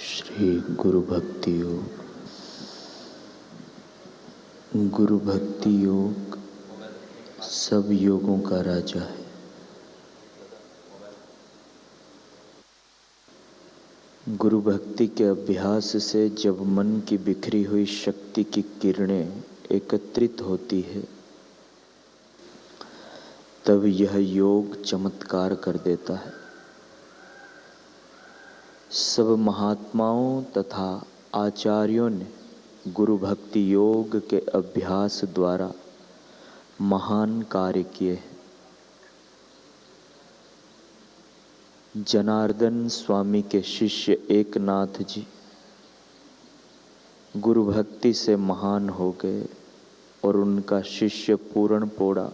श्री गुरु भक्ति योग। गुरु भक्ति योग सब योगों का राजा है। गुरु भक्ति के अभ्यास से जब मन की बिखरी हुई शक्ति की किरणें एकत्रित होती है, तब यह योग चमत्कार कर देता है। सब महात्माओं तथा आचार्यों ने गुरु भक्ति योग के अभ्यास द्वारा महान कार्य किए हैं। जनार्दन स्वामी के शिष्य एकनाथ जी गुरु भक्ति से महान हो गए और उनका शिष्य पूर्ण पोड़ा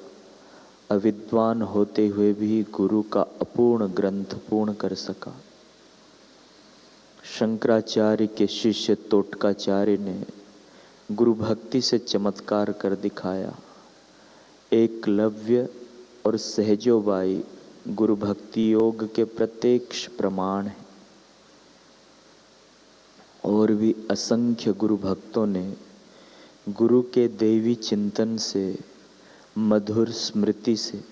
अविद्वान होते हुए भी गुरु का अपूर्ण ग्रंथ पूर्ण कर सका। शंकराचार्य के शिष्य तोटकाचार्य ने गुरु भक्ति से चमत्कार कर दिखाया। एकलव्य और सहजोबाई गुरु भक्ति योग के प्रत्यक्ष प्रमाण हैं। और भी असंख्य गुरु भक्तों ने गुरु के देवी चिंतन से, मधुर स्मृति से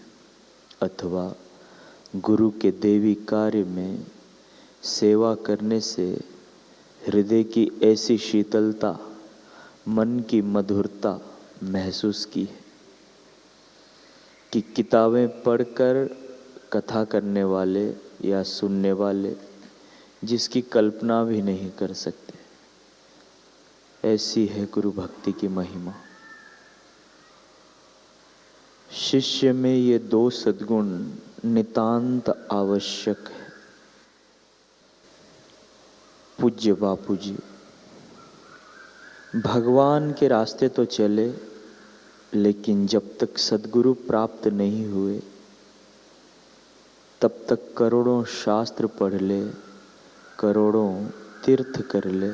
अथवा गुरु के देवी कार्य में सेवा करने से हृदय की ऐसी शीतलता, मन की मधुरता महसूस की है कि किताबें पढ़कर कथा करने वाले या सुनने वाले जिसकी कल्पना भी नहीं कर सकते। ऐसी है गुरु भक्ति की महिमा। शिष्य में ये दो सद्गुण नितांत आवश्यक है। पूज्य बापू जी भगवान के रास्ते तो चले, लेकिन जब तक सद्गुरु प्राप्त नहीं हुए तब तक करोड़ों शास्त्र पढ़ ले, करोड़ों तीर्थ कर ले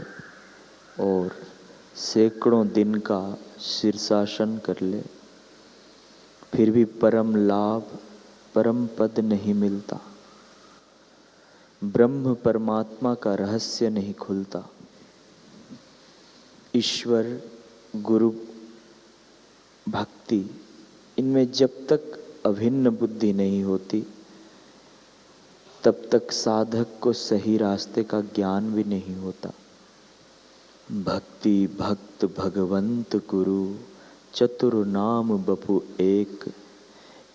और सैकड़ों दिन का शीर्षासन कर ले, फिर भी परम लाभ, परम पद नहीं मिलता। ब्रह्म परमात्मा का रहस्य नहीं खुलता। ईश्वर, गुरु, भक्ति, इनमें जब तक अभिन्न बुद्धि नहीं होती तब तक साधक को सही रास्ते का ज्ञान भी नहीं होता। भक्ति भक्त भगवंत गुरु चतुर नाम बपु एक,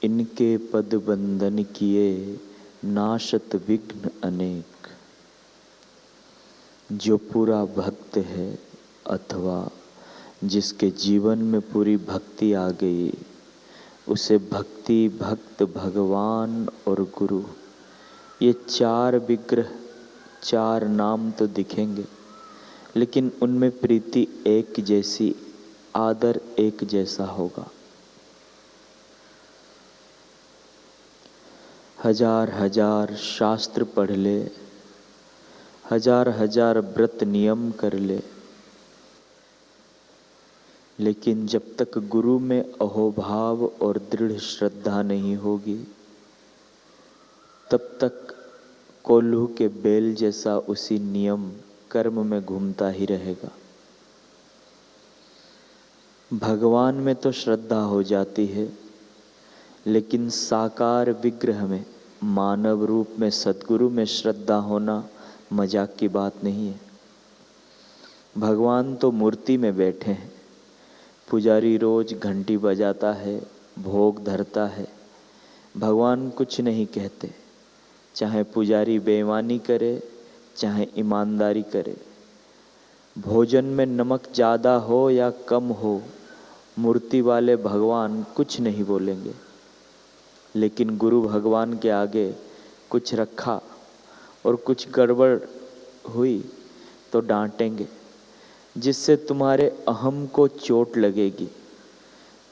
इनके पद बंदन किए नाशत विघ्न अनेक। जो पूरा भक्त है अथवा जिसके जीवन में पूरी भक्ति आ गई, उसे भक्ति, भक्त, भगवान और गुरु, ये चार विग्रह, चार नाम तो दिखेंगे, लेकिन उनमें प्रीति एक जैसी, आदर एक जैसा होगा। हजार हजार शास्त्र पढ़ ले, हजार हजार व्रत नियम कर ले, लेकिन जब तक गुरु में अहोभाव और दृढ़ श्रद्धा नहीं होगी तब तक कोल्हू के बेल जैसा उसी नियम कर्म में घूमता ही रहेगा। भगवान में तो श्रद्धा हो जाती है, लेकिन साकार विग्रह में, मानव रूप में सद्गुरु में श्रद्धा होना मजाक की बात नहीं है। भगवान तो मूर्ति में बैठे हैं। पुजारी रोज घंटी बजाता है, भोग धरता है, भगवान कुछ नहीं कहते। चाहे पुजारी बेईमानी करे, चाहे ईमानदारी करे, भोजन में नमक ज़्यादा हो या कम हो, मूर्ति वाले भगवान कुछ नहीं बोलेंगे। लेकिन गुरु भगवान के आगे कुछ रखा और कुछ गड़बड़ हुई तो डांटेंगे, जिससे तुम्हारे अहम को चोट लगेगी,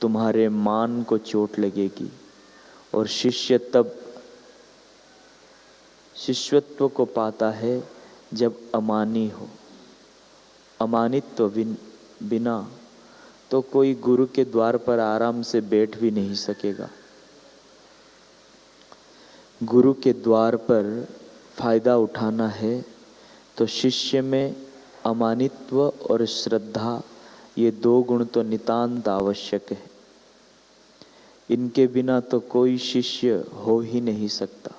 तुम्हारे मान को चोट लगेगी। और शिष्य तब शिष्यत्व को पाता है जब अमानी हो। अमानित्व बिना तो कोई गुरु के द्वार पर आराम से बैठ भी नहीं सकेगा। गुरु के द्वार पर फायदा उठाना है तो शिष्य में अमानित्व और श्रद्धा, ये दो गुण तो नितांत आवश्यक है। इनके बिना तो कोई शिष्य हो ही नहीं सकता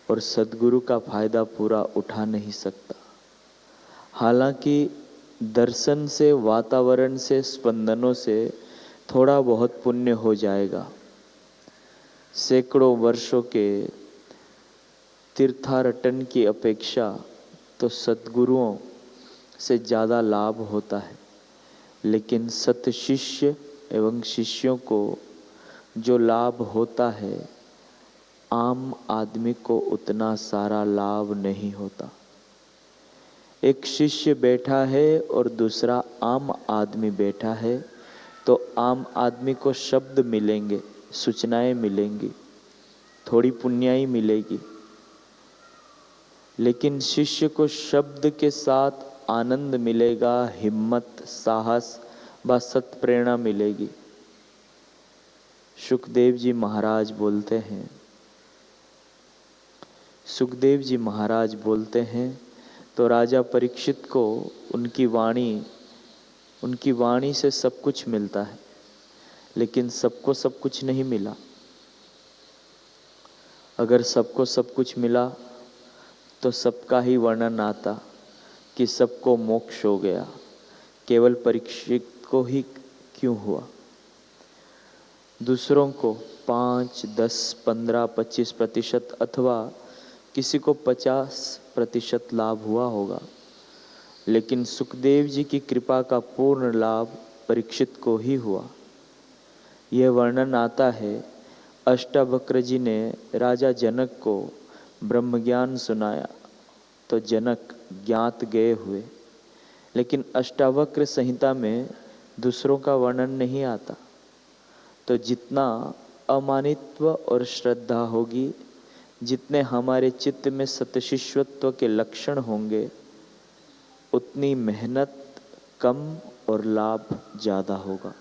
और सद्गुरु का फायदा पूरा उठा नहीं सकता। हालांकि दर्शन से, वातावरण से, स्पंदनों से थोड़ा बहुत पुण्य हो जाएगा। सैकड़ों वर्षों के तीर्थाटन की अपेक्षा तो सद्गुरुओं से ज़्यादा लाभ होता है। लेकिन सत शिष्य एवं शिष्यों को जो लाभ होता है, आम आदमी को उतना सारा लाभ नहीं होता। एक शिष्य बैठा है और दूसरा आम आदमी बैठा है, तो आम आदमी को शब्द मिलेंगे, सूचनाएं मिलेंगी, थोड़ी पुण्याई मिलेगी। लेकिन शिष्य को शब्द के साथ आनंद मिलेगा, हिम्मत, साहस व सत्प्रेरणा मिलेगी। सुखदेव जी महाराज बोलते हैं तो राजा परीक्षित को उनकी वाणी से सब कुछ मिलता है, लेकिन सबको सब कुछ नहीं मिला। अगर सबको सब कुछ मिला तो सबका ही वर्णन आता कि सबको मोक्ष हो गया, केवल परीक्षित को ही क्यों हुआ। दूसरों को 5, 10, 15, 25% अथवा किसी को 50% लाभ हुआ होगा, लेकिन सुखदेव जी की कृपा का पूर्ण लाभ परीक्षित को ही हुआ। यह वर्णन आता है, अष्टावक्र जी ने राजा जनक को ब्रह्मज्ञान सुनाया तो जनक ज्ञात गए हुए, लेकिन अष्टावक्र संहिता में दूसरों का वर्णन नहीं आता। तो जितना अमानित्व और श्रद्धा होगी, जितने हमारे चित्त में सतशिष्यत्व के लक्षण होंगे, उतनी मेहनत कम और लाभ ज़्यादा होगा।